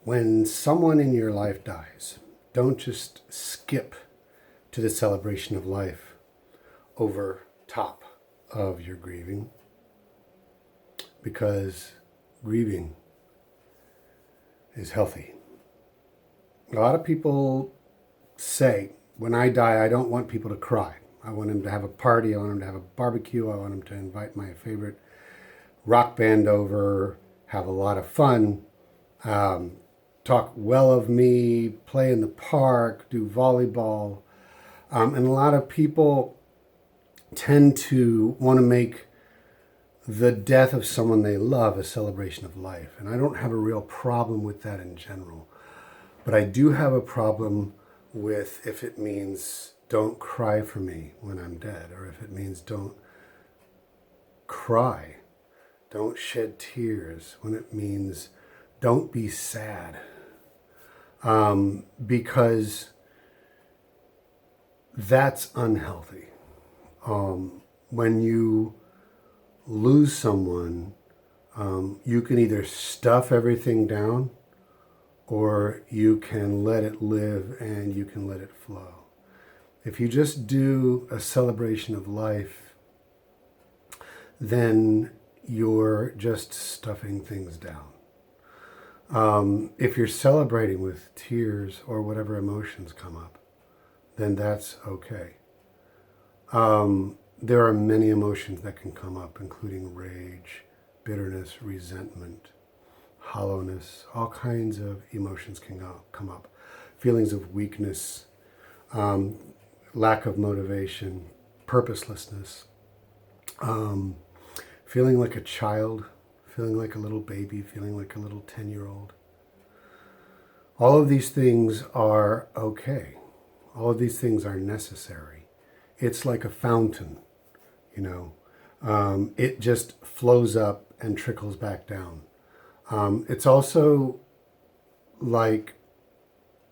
When someone in your life dies, don't just skip to the celebration of life over top of your grieving, because grieving is healthy. A lot of people say, when I die, I don't want people to cry. I want them to have a party. I want them to have a barbecue. I want them to invite my favorite rock band over, have a lot of fun, talk well of me, play in the park, do volleyball. And a lot of people tend to want to make the death of someone they love a celebration of life. And I don't have a real problem with that in general. But I do have a problem with if it means don't cry for me when I'm dead, or if it means don't cry, don't shed tears, when it means don't be sad. Because that's unhealthy. When you lose someone, you can either stuff everything down, or you can let it live and you can let it flow. If you just do a celebration of life, then you're just stuffing things down. If you're celebrating with tears or whatever emotions come up, then that's okay. There are many emotions that can come up, including rage, bitterness, resentment, hollowness. All kinds of emotions can come up. Feelings of weakness, lack of motivation, purposelessness, feeling like a child, feeling like a little baby, feeling like a little 10-year-old. All of these things are okay. All of these things are necessary. It's like a fountain, you know. It just flows up and trickles back down. It's also like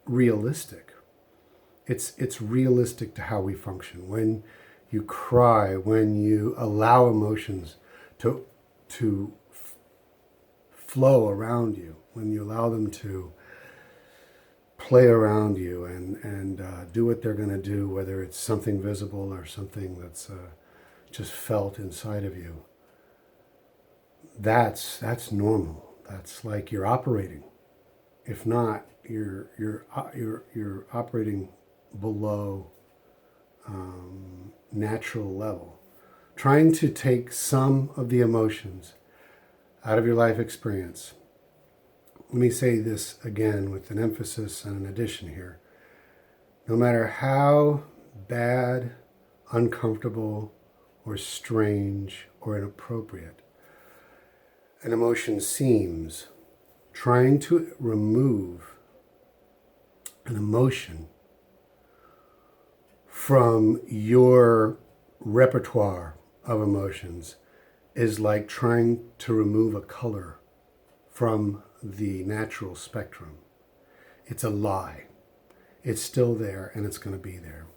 realistic. It's realistic to how we function. When you cry, when you allow emotions to flow around you, when you allow them to play around you and do what they're going to do, whether it's something visible or something that's just felt inside of you, that's normal. That's like you're operating. If not, you're operating below natural level. Trying to take some of the emotions out of your life experience. Let me say this again with an emphasis and an addition here. No matter how bad, uncomfortable, or strange, or inappropriate an emotion seems, trying to remove an emotion from your repertoire of emotions is like trying to remove a color from the natural spectrum. It's a lie. It's still there and it's going to be there.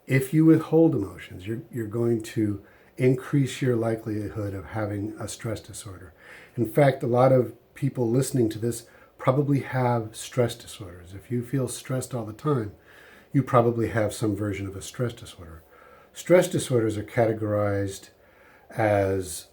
If you withhold emotions, you're going to increase your likelihood of having a stress disorder. In fact, a lot of people listening to this probably have stress disorders. If you feel stressed all the time, you probably have some version of a stress disorder. Stress disorders are categorized as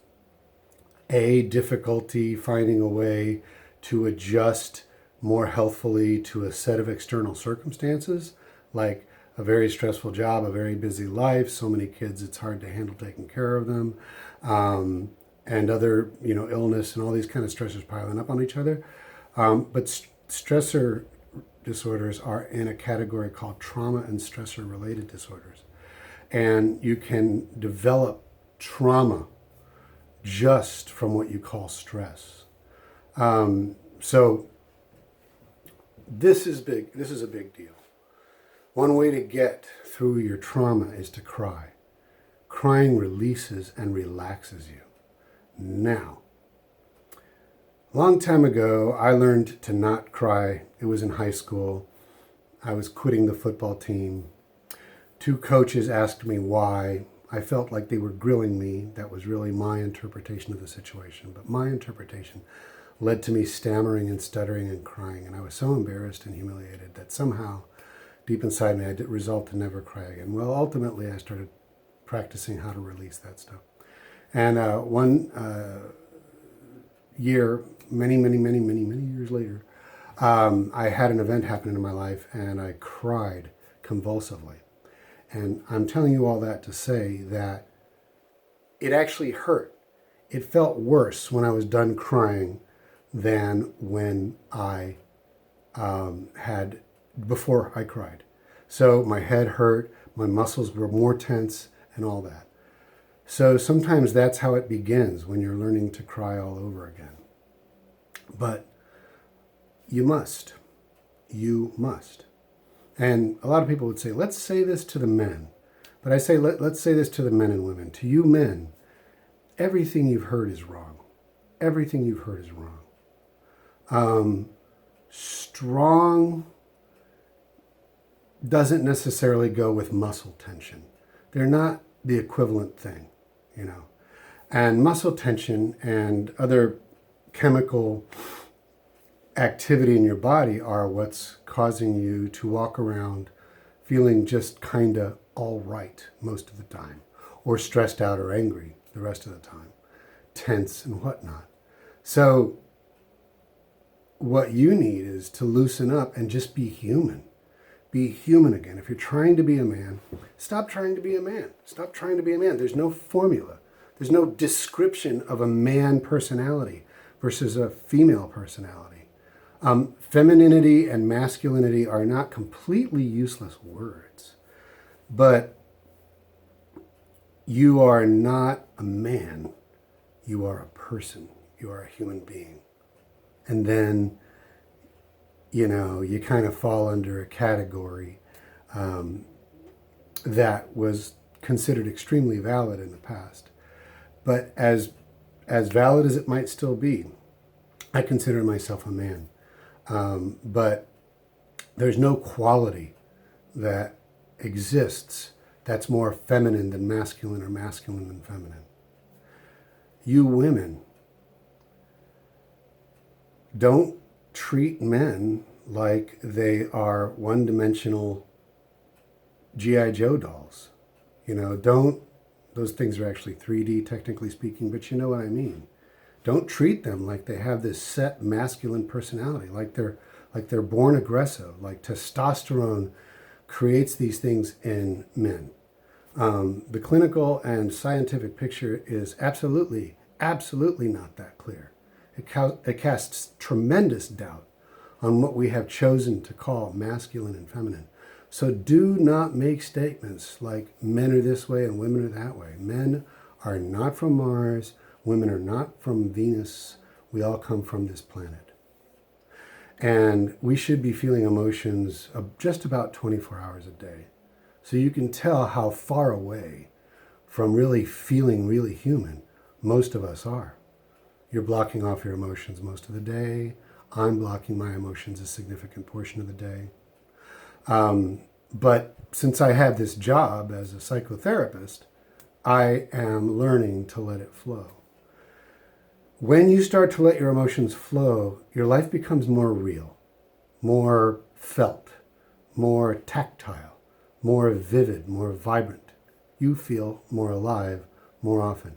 a difficulty finding a way to adjust more healthfully to a set of external circumstances, like a very stressful job, a very busy life, so many kids it's hard to handle taking care of them, and other, illness and all these kind of stressors piling up on each other. But stressor disorders are in a category called trauma and stressor related disorders. And you can develop trauma just from what you call stress. So this is big. This is a big deal. One way to get through your trauma is to cry. Crying releases and relaxes you. Now, a long time ago, I learned to not cry. It was in high school. I was quitting the football team. Two coaches asked me why. I felt like they were grilling me. That was really my interpretation of the situation. But my interpretation led to me stammering and stuttering and crying. And I was so embarrassed and humiliated that somehow, deep inside me, I did resolve to never cry again. Well, ultimately, I started practicing how to release that stuff. And one year, many years later, I had an event happen in my life, and I cried convulsively. And I'm telling you all that to say that it actually hurt. It felt worse when I was done crying than when I had before I cried. So my head hurt, my muscles were more tense, and all that. So sometimes that's how it begins when you're learning to cry all over again. But you must. You must. And a lot of people would say, let's say this to the men. But I say, let's say this to the men and women. To you men, everything you've heard is wrong. Everything you've heard is wrong. Strong doesn't necessarily go with muscle tension. They're not the equivalent thing, you know. And muscle tension and other chemical activity in your body are what's causing you to walk around feeling just kind of all right most of the time, or stressed out or angry the rest of the time, tense and whatnot. So what you need is to loosen up and just be human. Be human again. If you're trying to be a man, stop trying to be a man. Stop trying to be a man. There's no formula. There's no description of a man personality versus a female personality. Femininity and masculinity are not completely useless words, but you are not a man. You are a person. You are a human being. And then, you know, you kind of fall under a category that was considered extremely valid in the past. But as valid as it might still be, I consider myself a man. But there's no quality that exists that's more feminine than masculine or masculine than feminine. You women, don't treat men like they are one-dimensional G.I. Joe dolls. You know, those things are actually 3D technically speaking, but you know what I mean. Don't treat them like they have this set masculine personality, like they're born aggressive, like testosterone creates these things in men. The clinical and scientific picture is absolutely not that clear. It casts tremendous doubt on what we have chosen to call masculine and feminine. So do not make statements like men are this way and women are that way. Men are not from Mars. Women are not from Venus. We all come from this planet. And we should be feeling emotions of just about 24 hours a day. So you can tell how far away from really feeling really human most of us are. You're blocking off your emotions most of the day. I'm blocking my emotions a significant portion of the day. But since I have this job as a psychotherapist, I am learning to let it flow. When you start to let your emotions flow, your life becomes more real, more felt, more tactile, more vivid, more vibrant. You feel more alive more often.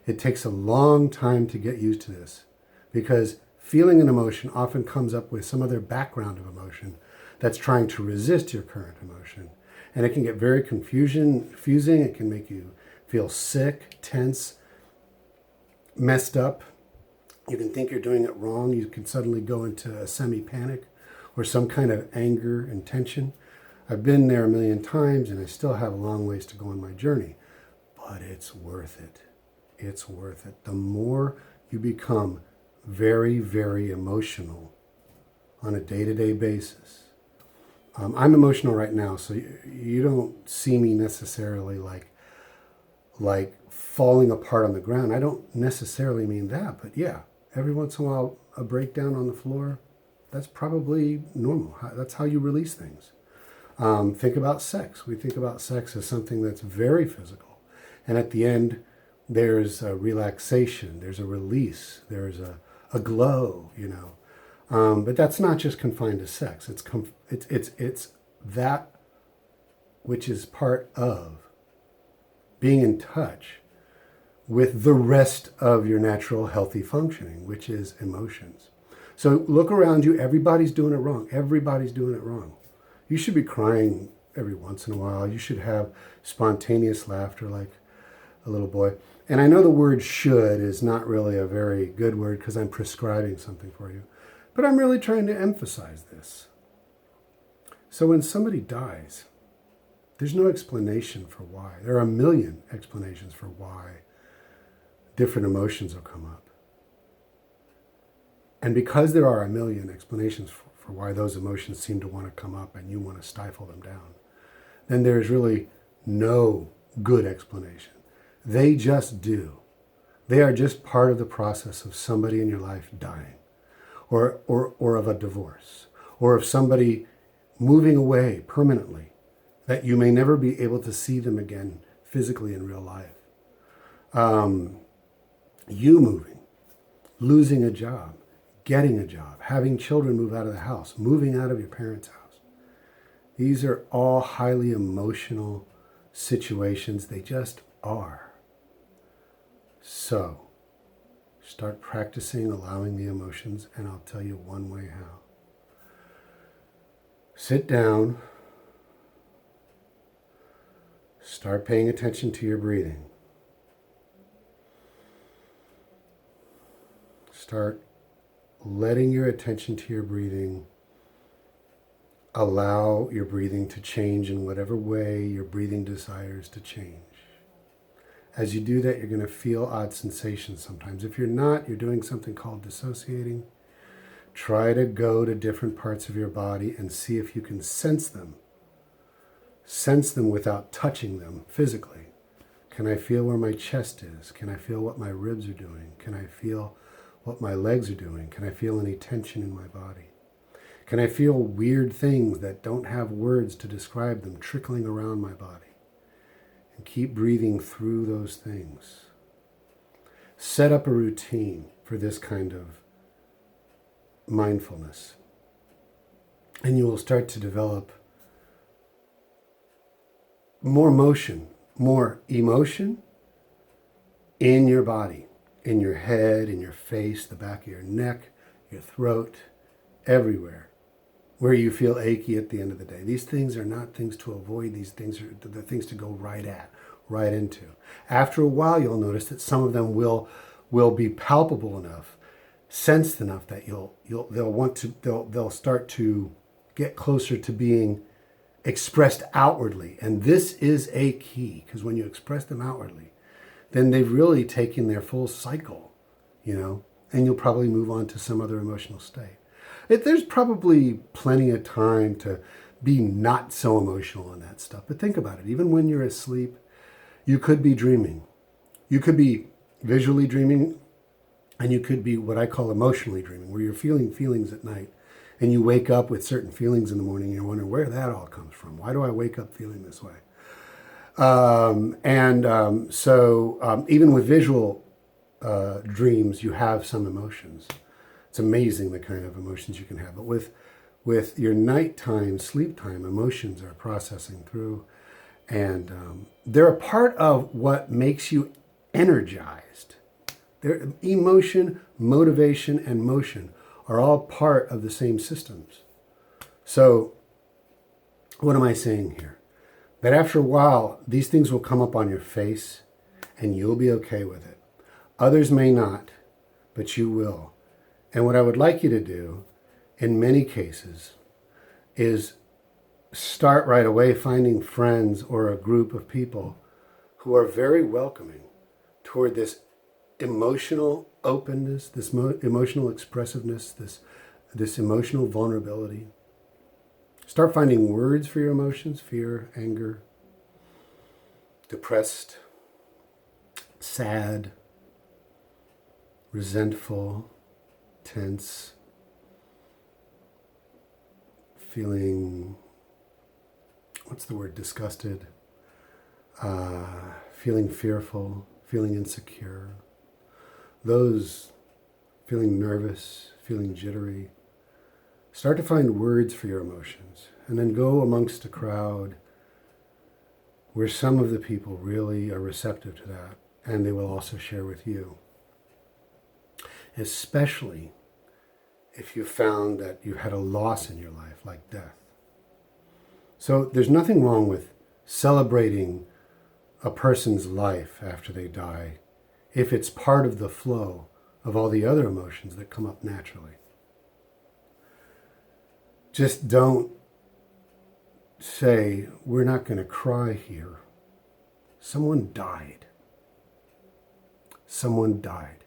It takes a long time to get used to this because feeling an emotion often comes up with some other background of emotion that's trying to resist your current emotion. And it can get very confusing. It can make you feel sick, tense, messed up. You can think you're doing it wrong. You can suddenly go into a semi-panic or some kind of anger and tension. I've been there a million times and I still have a long ways to go on my journey. But it's worth it. It's worth it. The more you become very, very emotional on a day-to-day basis. I'm emotional right now, so you don't see me necessarily like falling apart on the ground. I don't necessarily mean that, but yeah, every once in a while, a breakdown on the floor, that's probably normal. That's how you release things. Think about sex. We think about sex as something that's very physical. And at the end, there's a relaxation, there's a release, there's a a glow, But that's not just confined to sex. It's that which is part of being in touch with the rest of your natural healthy functioning, which is emotions. So look around you. Everybody's doing it wrong. Everybody's doing it wrong. You should be crying every once in a while. You should have spontaneous laughter like a little boy. And I know the word should is not really a very good word because I'm prescribing something for you. But I'm really trying to emphasize this. So when somebody dies, there's no explanation for why. There are a million explanations for why different emotions will come up. And because there are a million explanations for why those emotions seem to want to come up and you want to stifle them down, then there's really no good explanation. They just do. They are just part of the process of somebody in your life dying, or of a divorce, or of somebody moving away permanently, that you may never be able to see them again physically in real life. You moving, losing a job, getting a job, having children move out of the house, moving out of your parents' house. These are all highly emotional situations. They just are. So, start practicing allowing the emotions, and I'll tell you one way how. Sit down. Start paying attention to your breathing. Start letting your attention to your breathing allow your breathing to change in whatever way your breathing desires to change. As you do that, you're going to feel odd sensations sometimes. If you're not, you're doing something called dissociating. Try to go to different parts of your body and see if you can sense them. Sense them without touching them physically. Can I feel where my chest is? Can I feel what my ribs are doing? Can I feel what my legs are doing? Can I feel any tension in my body? Can I feel weird things that don't have words to describe them trickling around my body? And keep breathing through those things. Set up a routine for this kind of mindfulness. And you will start to develop more motion, more emotion in your body, in your head, in your face, the back of your neck, your throat, everywhere, where you feel achy at the end of the day. These things are not things to avoid. These things are the things to go right into. After a while, you'll notice that some of them will be palpable enough, sensed enough that they'll start to get closer to being expressed outwardly. And this is a key, because when you express them outwardly, then they've really taken their full cycle, and you'll probably move on to some other emotional state. There's probably plenty of time to be not so emotional in that stuff. But think about it. Even when you're asleep, you could be dreaming. You could be visually dreaming, and you could be what I call emotionally dreaming, where you're feeling feelings at night, and you wake up with certain feelings in the morning, and you're wondering where that all comes from. Why do I wake up feeling this way? So even with visual dreams, you have some emotions. It's amazing the kind of emotions you can have. But with your nighttime, sleep time, emotions are processing through. And they're a part of what makes you energized. Emotion, motivation, and motion are all part of the same systems. So what am I saying here? That after a while, these things will come up on your face and you'll be okay with it. Others may not, but you will. And what I would like you to do, in many cases, is start right away finding friends or a group of people who are very welcoming toward this emotional openness, this emotional expressiveness, this emotional vulnerability. Start finding words for your emotions: fear, anger, depressed, sad, resentful, tense, feeling, disgusted, feeling fearful, feeling insecure. Those feeling nervous, feeling jittery. Start to find words for your emotions, and then go amongst a crowd where some of the people really are receptive to that, and they will also share with you. Especially if you found that you had a loss in your life, like death. So there's nothing wrong with celebrating a person's life after they die if it's part of the flow of all the other emotions that come up naturally. Just don't say, we're not going to cry here. Someone died. Someone died.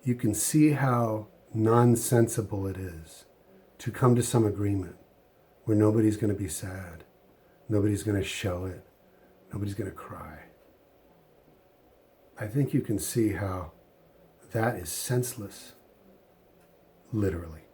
You can see how nonsensible it is to come to some agreement where nobody's going to be sad, nobody's going to show it, nobody's going to cry. I think you can see how that is senseless, literally.